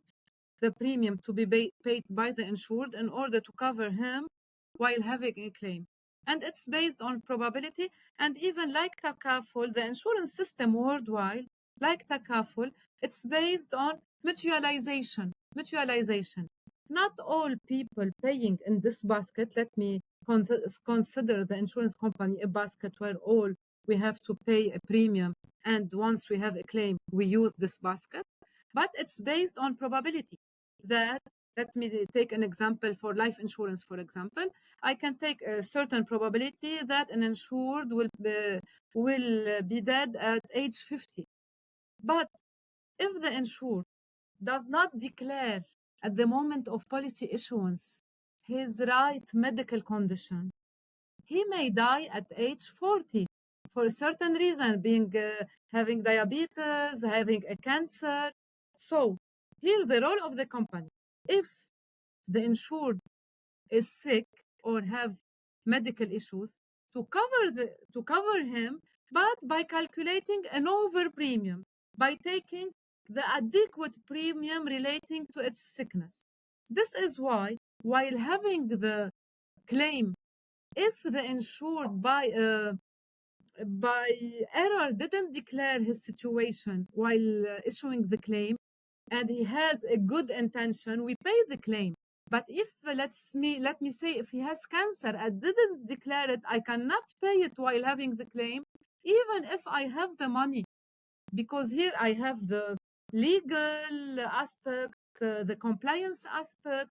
the premium to be paid by the insured in order to cover him while having a claim. And it's based on probability. And even like Takaful, the insurance system worldwide, like Takaful, it's based on mutualization. Mutualization. Not all people paying in this basket, let me consider the insurance company a basket where all we have to pay a premium, and once we have a claim, we use this basket. But it's based on probability that, let me take an example for life insurance, for example. I can take a certain probability that an insured will be dead at age 50. But if the insured does not declare at the moment of policy issuance his right medical condition, he may die at age 40 for a certain reason, being having diabetes, having a cancer. So here the role of the company, if the insured is sick or have medical issues, to cover him, but by calculating an over premium, by taking the adequate premium relating to its sickness. This is why, while having the claim, if the insured by error didn't declare his situation while issuing the claim, and he has a good intention, we pay the claim. But if let me say, if he has cancer and didn't declare it, I cannot pay it while having the claim, even if I have the money, because here I have the legal aspect, the compliance aspect,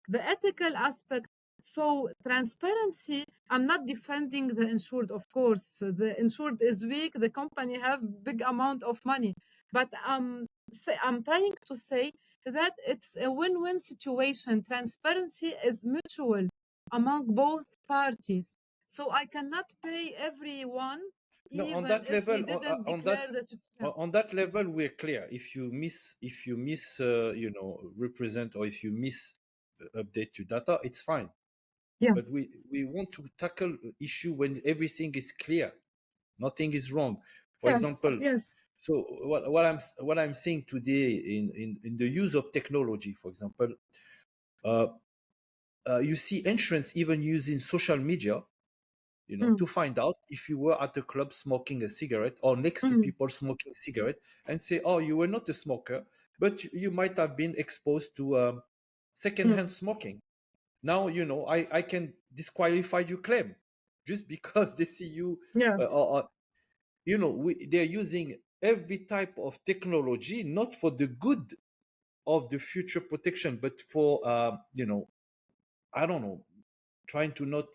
the ethical aspect. So transparency, I'm not defending the insured, of course. The insured is weak, the company have big amount of money. But I'm trying to say that it's a win-win situation. Transparency is mutual among both parties. So I cannot pay everyone No, on even that if level, he didn't on declare that the situation. on that level, we're clear. If you miss, represent, or if you miss update your data, it's fine. Yeah. But we want to tackle issue when everything is clear, nothing is wrong. For Yes. example, Yes. so what I'm saying today in the use of technology, for example, you see insurance even using social media, to find out if you were at a club smoking a cigarette or next to people smoking cigarette, and say, oh, you were not a smoker, but you might have been exposed to secondhand smoking. Now, I can disqualify your claim just because they see you. Yes. They're using every type of technology, not for the good of the future protection, but for, I don't know, trying to not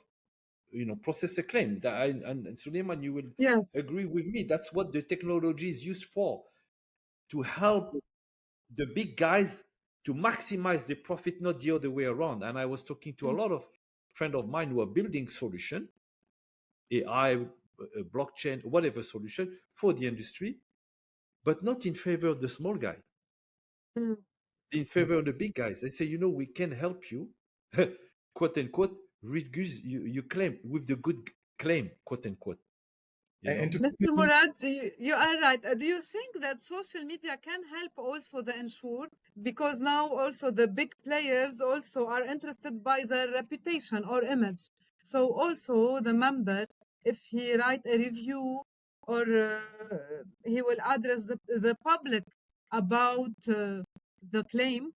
process a claim. And Suleiman, you will Yes. agree with me, that's what the technology is used for, to help the big guys to maximize the profit, not the other way around. And I was talking to a lot of friends of mine who are building solution, AI, blockchain, whatever solution for the industry, but not in favor of the small guy, in favor of the big guys. They say, we can help you, quote unquote, reduce you claim with the good claim, quote unquote. And to Mr. Murad, you are right. Do you think that social media can help also the insured? Because now also the big players also are interested by their reputation or image. So also the member, if he write a review or he will address the public about the claim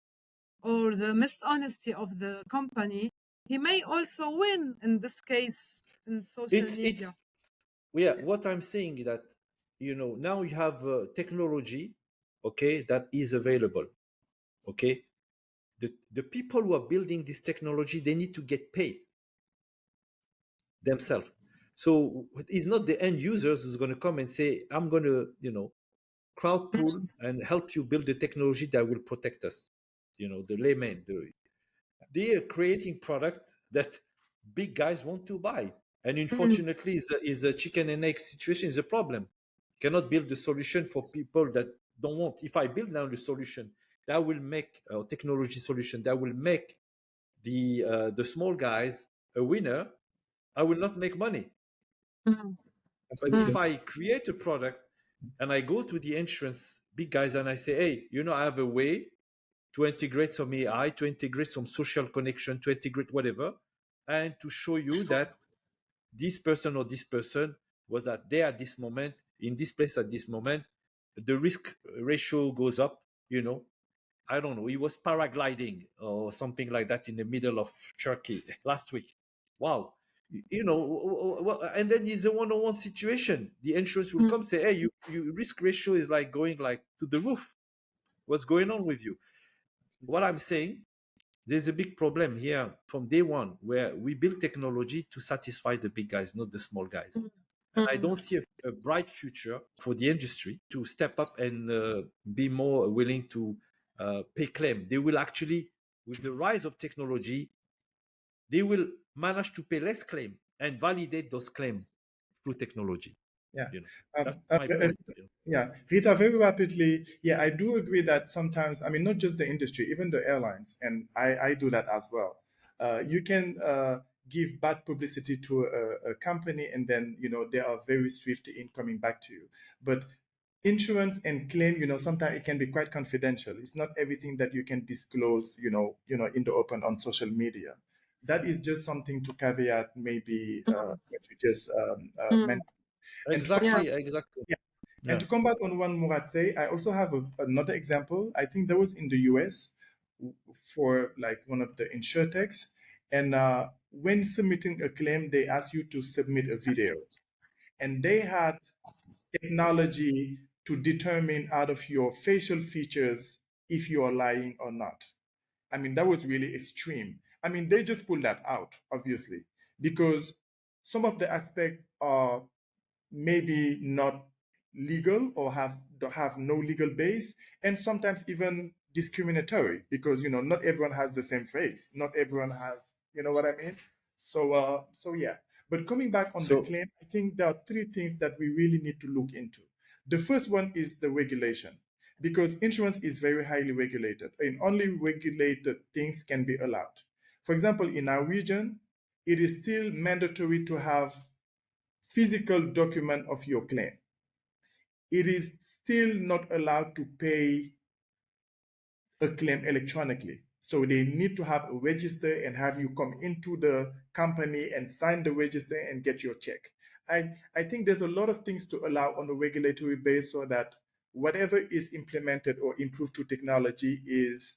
or the mishonesty of the company, he may also win in this case in social media. What I'm saying is that, now you have technology, okay, that is available, okay. The people who are building this technology, they need to get paid themselves. So it's not the end users who's going to come and say, I'm going to, crowd pool and help you build the technology that will protect us. The layman, they are creating product that big guys want to buy. And unfortunately, is a chicken and egg situation, is a problem. You cannot build the solution for people that don't want. If I build now the solution that will make a technology solution that will make the small guys a winner, I will not make money. But if I create a product and I go to the insurance big guys and I say, hey, I have a way to integrate some AI, to integrate some social connection, to integrate whatever, and to show you that this person or this person was there at this moment, in this place at this moment, the risk ratio goes up, I don't know, he was paragliding or something like that in the middle of Turkey last week. Wow. And then it's a one-on-one situation. The insurance will come say, hey, you risk ratio is like going like to the roof. What's going on with you? What I'm saying, there's a big problem here from day one, where we build technology to satisfy the big guys, not the small guys. And I don't see a bright future for the industry to step up and be more willing to pay claim. They will actually, with the rise of technology, they will manage to pay less claim and validate those claims through technology. Yeah. That's my point. Yeah, Rita, very rapidly. Yeah, I do agree that sometimes, I mean, not just the industry, even the airlines, and I do that as well. You can give bad publicity to a company, and then, they are very swift in coming back to you. But insurance and claim, sometimes it can be quite confidential. It's not everything that you can disclose, in the open on social media. That is just something to caveat, maybe what you just mentioned. Exactly. Yeah. And to come back on one Murat say, I also have another example. I think that was in the US for like one of the insurtechs. And when submitting a claim, they ask you to submit a video. And they had technology to determine out of your facial features if you are lying or not. I mean, that was really extreme. I mean, they just pulled that out, obviously, because some of the aspects are maybe not legal or have no legal base, and sometimes even discriminatory, because not everyone has the same face, not everyone has, what I mean. So yeah. But coming back on the claim, I think there are three things that we really need to look into. The first one is the regulation, because insurance is very highly regulated, and only regulated things can be allowed. For example, in our region, it is still mandatory to have physical document of your claim. It is still not allowed to pay a claim electronically. So they need to have a register and have you come into the company and sign the register and get your check. I think there's a lot of things to allow on a regulatory base so that whatever is implemented or improved through technology is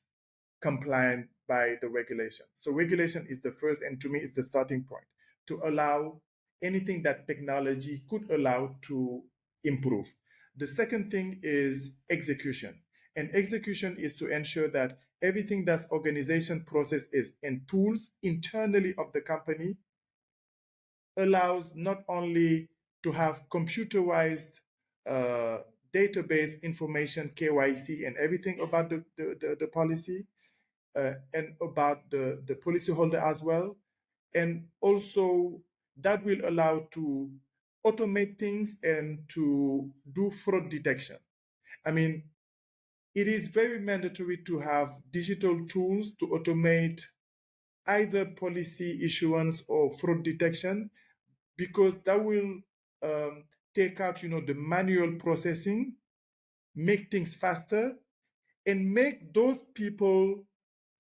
compliant by the regulation. So regulation is the first, and to me, is the starting point to allow anything that technology could allow to improve. The second thing is execution. And execution is to ensure that everything that's organization processes and tools internally of the company allows not only to have computerized database information, KYC, and everything about the policy, and about the policyholder as well. And also that will allow to automate things and to do fraud detection. I mean, it is very mandatory to have digital tools to automate either policy issuance or fraud detection, because that will take out, the manual processing, make things faster, and make those people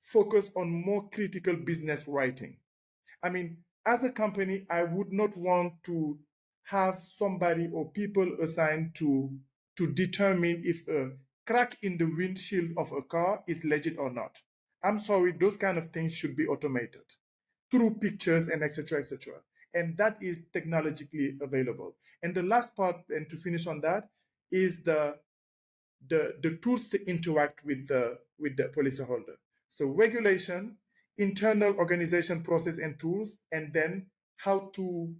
focus on more critical business writing. I mean, as a company, I would not want to have somebody or people assigned to determine if a crack in the windshield of a car is legit or not. I'm sorry, those kind of things should be automated through pictures and etc. etc. And that is technologically available. And the last part, and to finish on that, is the tools to interact with the policyholder. So regulation, internal organization process and tools, and then how to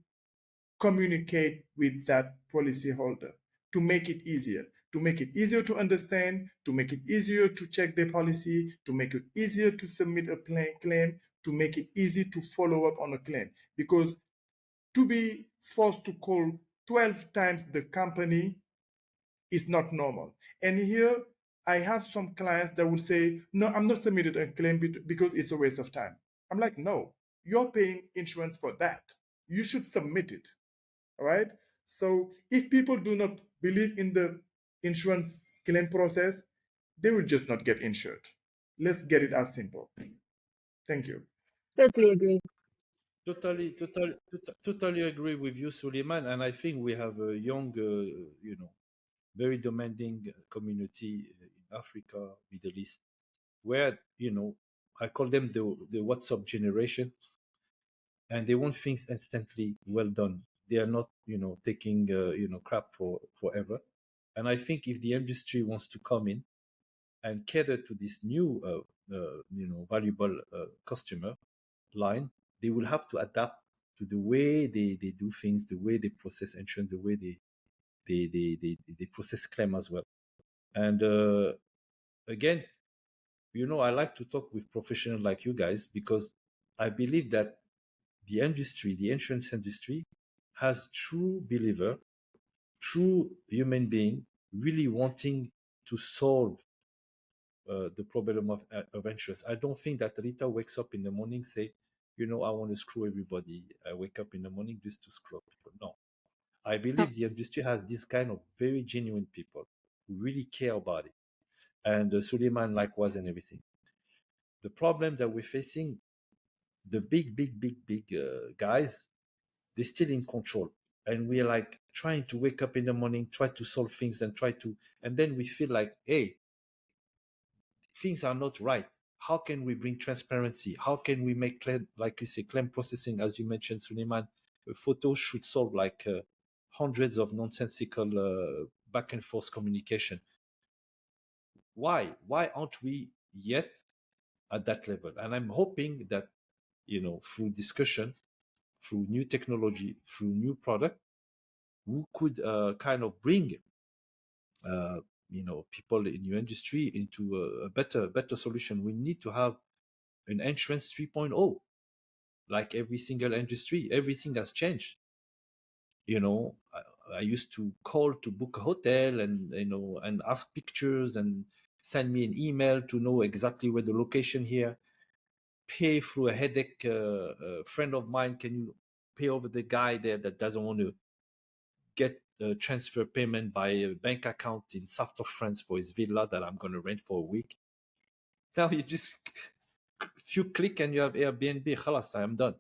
communicate with that policyholder to make it easier, to understand, to make it easier to check the policy, to make it easier to submit a claim, to make it easy to follow up on a claim. Because to be forced to call 12 times the company is not normal. And here I have some clients that will say, no, I'm not submitting a claim because it's a waste of time. I'm like, no, you're paying insurance for that. You should submit it. All right. So if people do not believe in the insurance claim process, they will just not get insured. Let's get it as simple. Thank you. Totally agree. Totally agree with you, Suleiman. And I think we have a young, very demanding community in Africa, Middle East, where, I call them the WhatsApp generation, and they want things instantly well done. They are not, taking, crap for forever. And I think if the industry wants to come in and cater to this new, valuable customer line, they will have to adapt to the way they do things, the way they process insurance, the way they process claim as well. And again, I like to talk with professionals like you guys, because I believe that the industry, the insurance industry, has true believer, true human being, really wanting to solve the problem of insurance. I don't think that Rita wakes up in the morning, say, I want to screw everybody. I wake up in the morning just to screw up people. No. I believe the industry has this kind of very genuine people who really care about it. And Suleiman likewise and everything. The problem that we're facing, the big guys, they're still in control. And we're like trying to wake up in the morning, try to solve things and then we feel like, hey, things are not right. How can we bring transparency? How can we make claim, like you say, claim processing, as you mentioned, Suleiman, photos should solve like hundreds of nonsensical back and forth communication. Why aren't we yet at that level? And I'm hoping that, through discussion, through new technology, through new product, we could kind of bring people in your industry into a better solution. We need to have an insurance 3.0. Like every single industry, everything has changed. I used to call to book a hotel and ask pictures and send me an email to know exactly where the location here. pay through a headache. A friend of mine, can you pay over the guy there that doesn't want to get a transfer payment by a bank account in south of France for his villa that I'm going to rent for a week? Now you just few click and you have Airbnb. Khalas, I am done.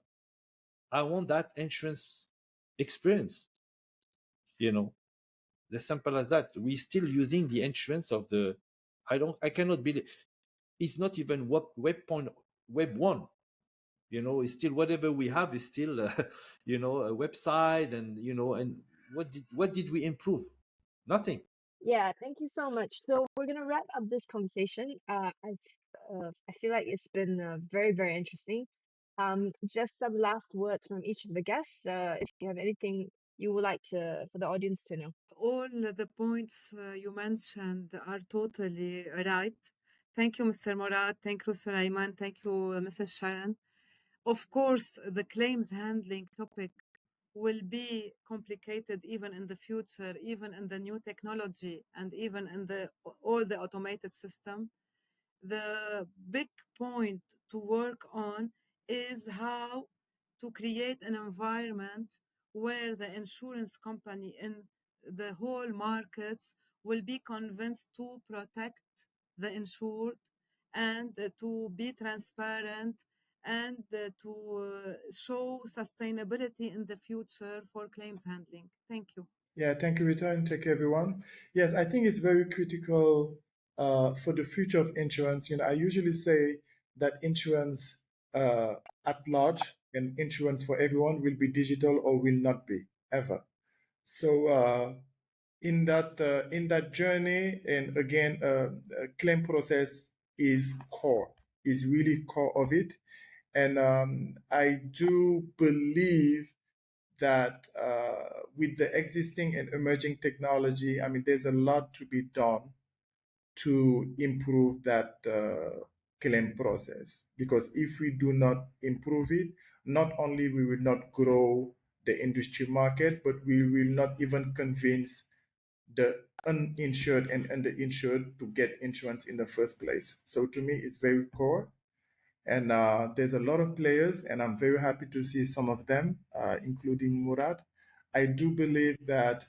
I want that insurance experience. You know, as simple as that. We're still using the insurance of the. I cannot believe it's not even web one. You know, it's still whatever we have is still, you know, a website, and you know, and what did we improve? Nothing. Yeah, thank you so much. So we're gonna wrap up this conversation. I feel like it's been very, very interesting. Just some last words from each of the guests. If you have anything you would like to for the audience to know. All the points you mentioned are totally right. Thank you, Mr. Murad. Thank you, Sulaiman. Thank you, Mrs. Sharon. Of course, the claims handling topic will be complicated even in the future, even in the new technology, and even in all the automated system. The big point to work on is how to create an environment where the insurance company in the whole markets will be convinced to protect the insured and to be transparent and to show sustainability in the future for claims handling. Thank you. Yeah, thank you, Rita, and thank you, everyone. Yes, I think it's very critical for the future of insurance. You know, I usually say that insurance at large and insurance for everyone will be digital or will not be ever. So in that journey, and again, claim process is core, is really core of it, and I do believe that with the existing and emerging technology, I mean, there's a lot to be done to improve that claim process. Because if we do not improve it, not only we will not grow the industry market, but we will not even convince the uninsured and underinsured to get insurance in the first place. So to me, it's very core. And there's a lot of players, and I'm very happy to see some of them, including Murad. I do believe that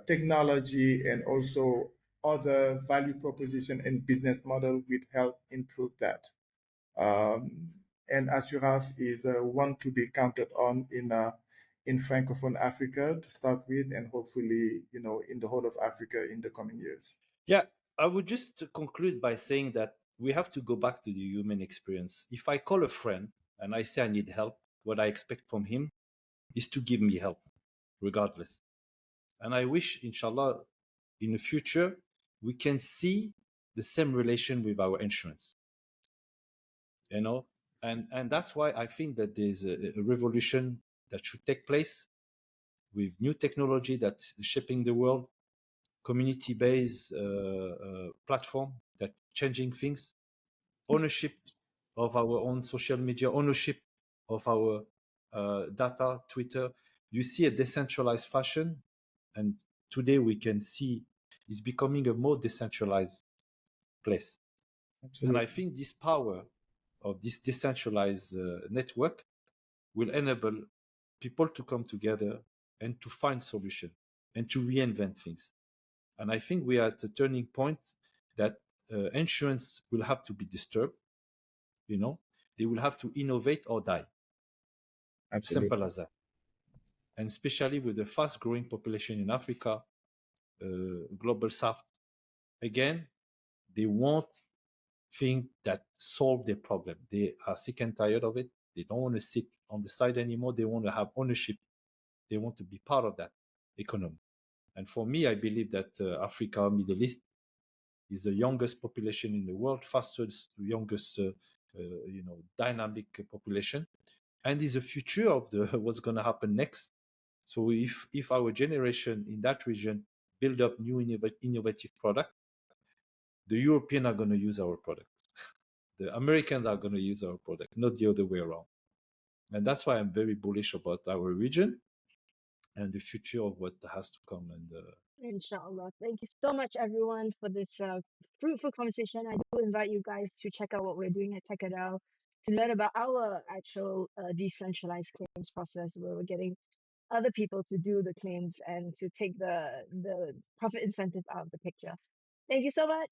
technology and also other value proposition and business model will help improve that. And Assuraf is one to be counted on in Francophone Africa to start with, and hopefully, you know, in the whole of Africa in the coming years. Yeah, I would just conclude by saying that we have to go back to the human experience. If I call a friend and I say I need help, what I expect from him is to give me help, regardless. And I wish, inshallah, in the future, we can see the same relation with our insurance. You know, and that's why I think that there's a revolution that should take place with new technology that's shaping the world, community-based platform that changing things, ownership of our own social media, ownership of our data, Twitter. You see a decentralized fashion, and today we can see it's becoming a more decentralized place. Absolutely. And I think this power of this decentralized network will enable people to come together and to find solutions and to reinvent things. And I think we are at a turning point that insurance will have to be disturbed. You know, they will have to innovate or die. Absolutely. Simple as that. And especially with the fast growing population in Africa, global South, again, they won't think that solve their problem. They are sick and tired of it. They don't want to sit on the side anymore. They want to have ownership. They want to be part of that economy. And for me, I believe that Africa, Middle East is the youngest population in the world, fastest, youngest, dynamic population, and is the future of the what's going to happen next. So if our generation in that region build up new innovative product, the Europeans are going to use our product. The Americans are going to use our product, not the other way around. And that's why I'm very bullish about our region and the future of what has to come. And Inshallah. Thank you so much, everyone, for this fruitful conversation. I do invite you guys to check out what we're doing at Tekadao. to learn about our actual decentralized claims process, where we're getting other people to do the claims and to take the profit incentive out of the picture. Thank you so much.